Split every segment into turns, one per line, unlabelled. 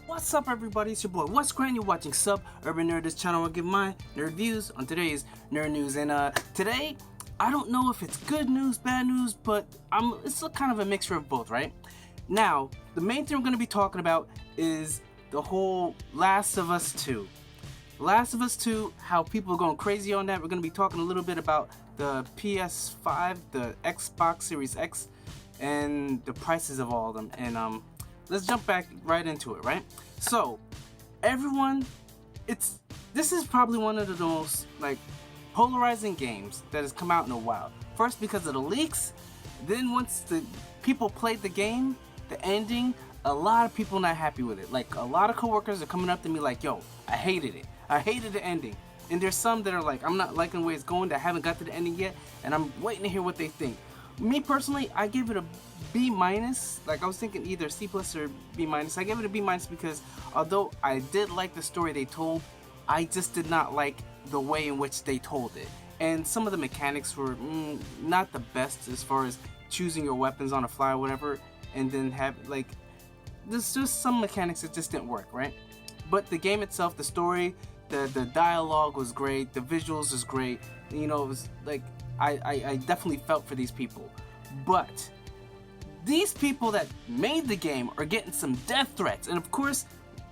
What's up, everybody? It's your boy What's Grand. You're watching Sub Urban Nerd. This channel will give my nerd views on today's nerd news. And today, I don't know if it's good news, bad news, but it's a kind of a mixture of both, right? Now, the main thing we're going to be talking about is the whole Last of Us 2. Last of Us 2, how people are going crazy on that. We're going to be talking a little bit about the PS5, the Xbox Series X, and the prices of all of them. And let's jump back right into it, right? So, everyone, this is probably one of the most polarizing games that has come out in a while. First because of the leaks, then once the people played the game, the ending, a lot of people not happy with it. Like, a lot of coworkers are coming up to me like, yo, I hated it. I hated the ending. And there's some that are like, I'm not liking the way it's going, that haven't got to the ending yet, and I'm waiting to hear what they think. Me personally, I give it a B-. Like, I was thinking either C+ or B-. I give it a B- because although I did like the story they told, I just did not like the way in which they told it. And some of the mechanics were not the best as far as choosing your weapons on the fly or whatever, and then there's just some mechanics that just didn't work, right? But the game itself, the story, the dialogue was great, the visuals was great, you know, it was like, I definitely felt for these people. But these people that made the game are getting some death threats, and of course,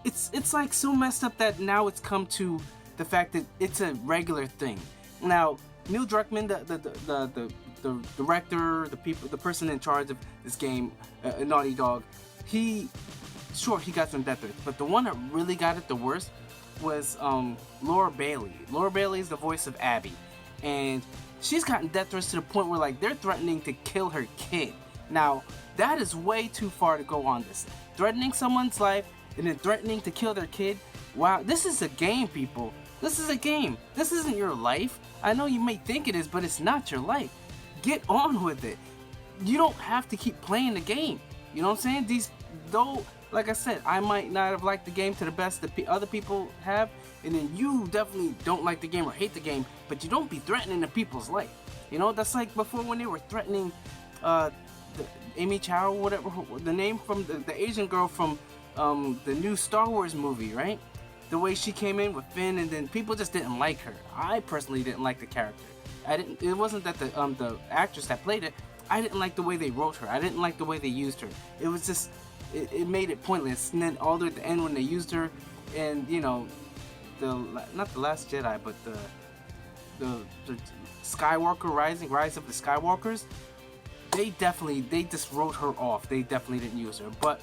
it's like so messed up that now it's come to the fact that it's a regular thing. Now, Neil Druckmann, the director, the person in charge of this game, Naughty Dog, he got some death threats, but the one that really got it the worst was Laura Bailey. Laura Bailey is the voice of Abby, and she's gotten death threats to the point where they're threatening to kill her kid. Now, that is way too far to go on this. Threatening someone's life and then threatening to kill their kid. Wow, this is a game, people. This is a game. This isn't your life. I know you may think it is, but it's not your life. Get on with it. You don't have to keep playing the game. You know what I'm saying? Though, like I said, I might not have liked the game to the best that other people have, and then you definitely don't like the game or hate the game, but you don't be threatening the people's life. You know, that's like before when they were threatening Amy Chow, whatever the name from the Asian girl from the new Star Wars movie, right? The way she came in with Finn, and then people just didn't like her. I personally didn't like the character. It wasn't that the actress that played it. I didn't like the way they wrote her. I didn't like the way they used her. It was just, it made it pointless. And then all the way at the end when they used her, and you know, not the Last Jedi, but the Skywalker Rise of the Skywalkers. They just wrote her off. They definitely didn't use her. But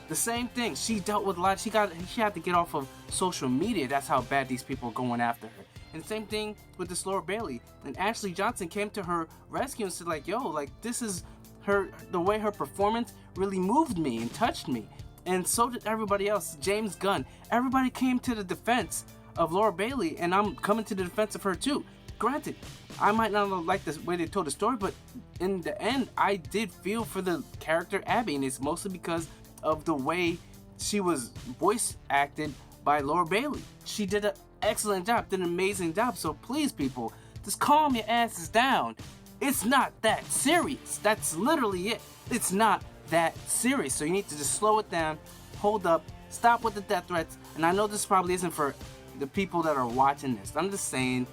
the same thing, she dealt with a lot. She had to get off of social media. That's how bad these people are going after her. And same thing with this Laura Bailey. And Ashley Johnson came to her rescue and said yo, this is the way her performance really moved me and touched me. And so did everybody else. James Gunn. Everybody came to the defense of Laura Bailey, and I'm coming to the defense of her too. Granted, I might not like the way they told the story, but in the end, I did feel for the character Abby, and it's mostly because of the way she was voice acted by Laura Bailey. She did an excellent job, did an amazing job. So please, people, just calm your asses down. It's not that serious. That's literally it. It's not that serious. So you need to just slow it down, hold up, stop with the death threats. And I know this probably isn't for the people that are watching this. I'm just saying,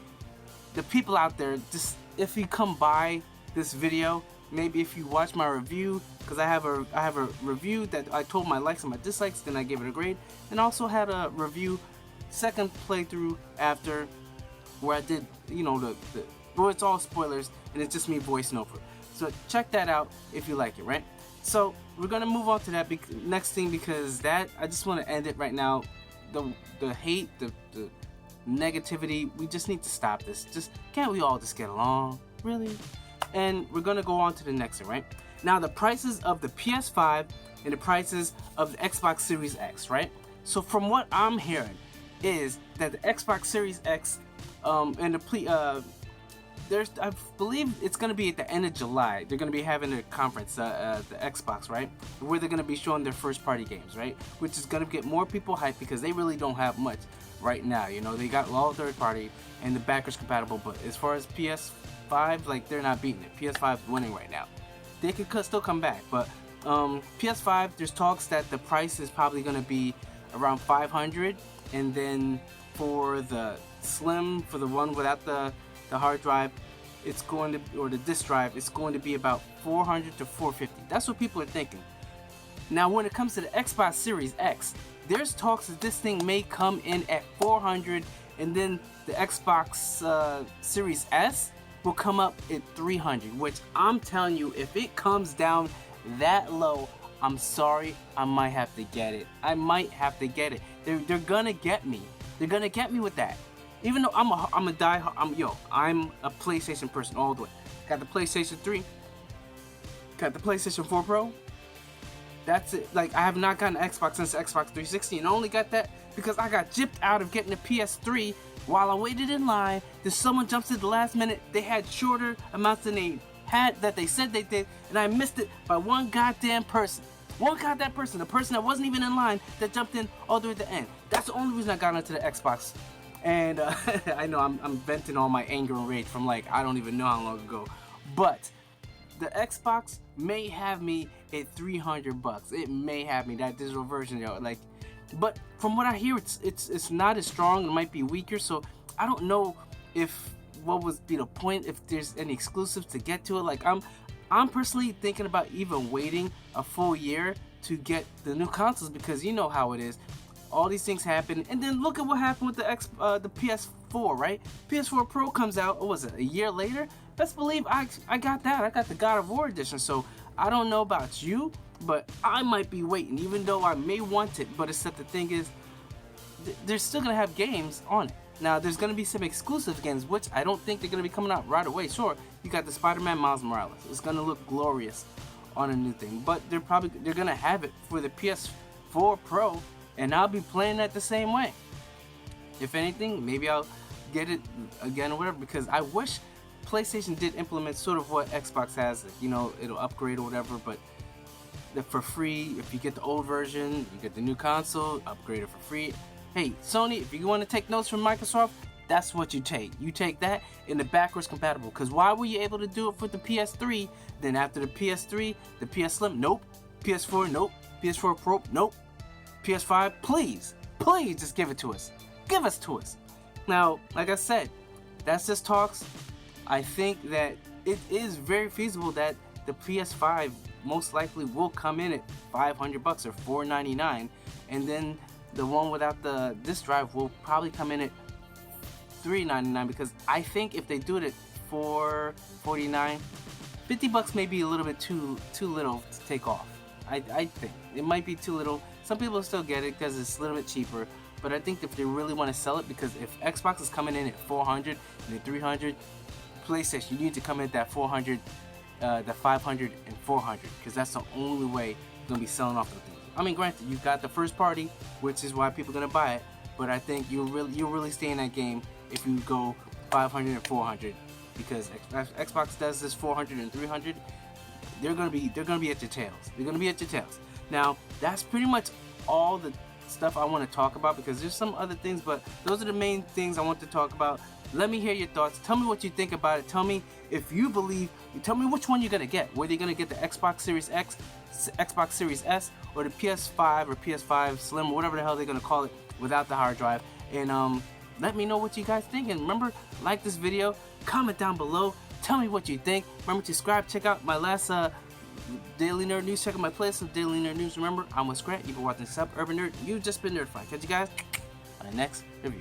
the people out there, just if you come by this video, maybe if you watch my review, because I have a review that I told my likes and my dislikes, then I gave it a grade, and also had a review second playthrough after where I did, you know, well, it's all spoilers and it's just me voicing over. So check that out if you like it, right? So we're gonna move on to that next thing, because I just want to end it right now. The hate, the negativity, we just need to stop this. Just can't we all just get along, really? And we're gonna go on to the next one, right? Now, the prices of the PS5 and the prices of the Xbox Series X, right? So from what I'm hearing is that the Xbox Series X and I believe it's gonna be at the end of July. They're gonna be having a conference, the Xbox, right? Where they're gonna be showing their first party games, right? Which is gonna get more people hyped because they really don't have much right now. You know, they got all third party and the backwards compatible, but as far as PS5, they're not beating it. PS5 is winning right now. They could still come back, but PS5, there's talks that the price is probably going to be around 500, and then for the Slim, for the one without the hard drive, it's going to, or the disk drive, it's going to be about 400 to 450. That's what people are thinking. Now, when it comes to the Xbox Series X, there's talks that this thing may come in at 400, and then the Xbox Series S will come up at 300, which I'm telling you, if it comes down that low, I'm sorry, I might have to get it. I might have to get it. They're gonna get me. They're gonna get me with that. Even though I'm a I'm a PlayStation person all the way. Got the PlayStation 3. Got the PlayStation 4 Pro. That's it. Like, I have not gotten an Xbox since the Xbox 360, and I only got that because I got gypped out of getting the PS3 while I waited in line. Then someone jumps at the last minute. They had shorter amounts than they had, that they said they did, and I missed it by one goddamn person. One goddamn person. The person that wasn't even in line that jumped in all the way at the end. That's the only reason I got into the Xbox. And I know I'm venting all my anger and rage from, like, I don't even know how long ago. But the Xbox may have me at $300. It may have me, that digital version, yo. Like, but from what I hear, it's not as strong. It might be weaker. So I don't know if what would be the point, if there's any exclusives to get to it. Like, I'm personally thinking about even waiting a full year to get the new consoles, because you know how it is. All these things happen, and then look at what happened with the PS4, right? PS4 Pro comes out, what was it, a year later? Best believe I got that. I got the God of War edition, so I don't know about you, but I might be waiting, even though I may want it. But except the thing is, they're still gonna have games on it. Now, there's gonna be some exclusive games, which I don't think they're gonna be coming out right away. Sure, you got the Spider-Man Miles Morales. It's gonna look glorious on a new thing, but they're gonna have it for the PS4 Pro. And I'll be playing that the same way. If anything, maybe I'll get it again or whatever, because I wish PlayStation did implement sort of what Xbox has. You know, it'll upgrade or whatever, but for free. If you get the old version, you get the new console, upgrade it for free. Hey, Sony, if you want to take notes from Microsoft, that's what you take. You take that in the backwards compatible. Because why were you able to do it with the PS3? Then after the PS3, the PS Slim, nope. PS4, nope. PS4 Pro, nope. PS5, please just give it to us. Give us to us. Now, like I said, that's just talks. I think that it is very feasible that the PS5 most likely will come in at $500 or $499, and then the one without the disk drive will probably come in at $399, because I think if they do it at $449, $50 may be a little bit too little to take off. I think it might be too little. Some people still get it because it's a little bit cheaper, but I think if they really want to sell it, because if Xbox is coming in at 400 and at 300, PlayStation, you need to come in at that 400, the 500 and 400, because that's the only way you're gonna be selling off the things. I mean, granted, you got the first party, which is why people are gonna buy it, but I think you'll really stay in that game if you go 500 and 400, because Xbox does this 400 and 300. They're gonna be at your tails. They're gonna be at your tails. Now, that's pretty much all the stuff I want to talk about, because there's some other things, but those are the main things I want to talk about. Let me hear your thoughts. Tell me what you think about it. Tell me if you believe. Tell me which one you're gonna get. Whether you're gonna get the Xbox Series X, Xbox Series S, or the PS5 or PS5 Slim, or whatever the hell they're gonna call it, without the hard drive. And let me know what you guys think. And remember, like this video, comment down below. Tell me what you think. Remember to subscribe. Check out my last Daily Nerd News. Check out my playlist of Daily Nerd News. Remember, I'm with Grant. You've been watching Sub Urban Nerd. You've just been nerdified. Catch you guys on the next review.